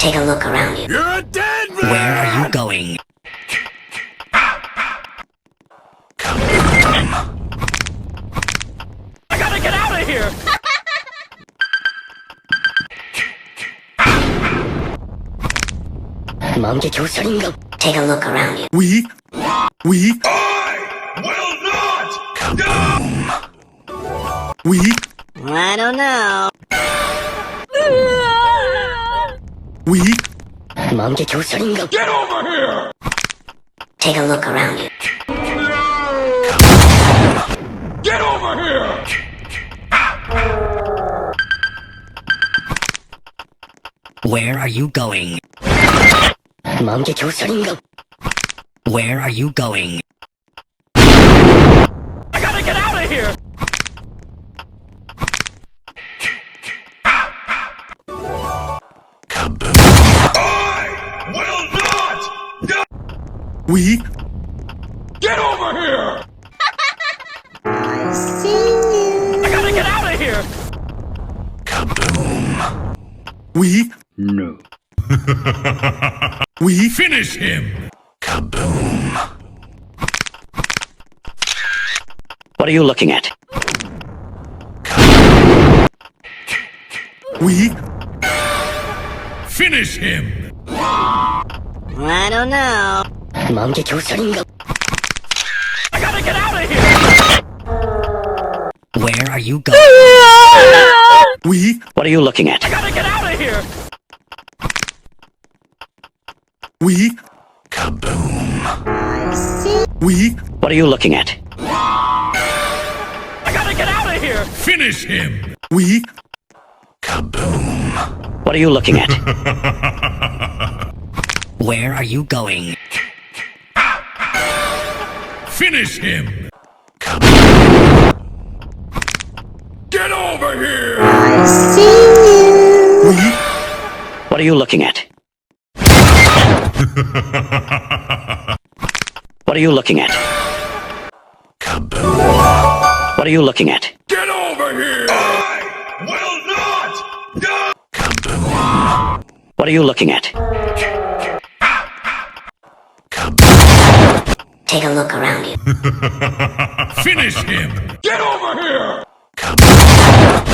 Take a look around you. You're a dead man! Where are you going? I gotta get out of here! Take a look around you. We? I will not! We? I don't know. We? Get over here! Take a look around you. Get over here! Where are you going? Where are you going? I gotta get out of here! I will not! We? Get over here! I gotta get out of here! We? No. We? Finish him! What are you looking at? We? Finish him! I don't know. I gotta get out of here! Where are you going? We? What are you looking at? I gotta get out of here! We? We? What are you looking at? I gotta get out of here! Finish him! We? What are you looking at? Where are you going? Finish him! Get over here! We? What are you looking at? What are you looking at? What are you looking at? Get over here! I will not! What are you looking at? Take a look around you. Finish him! Get over here!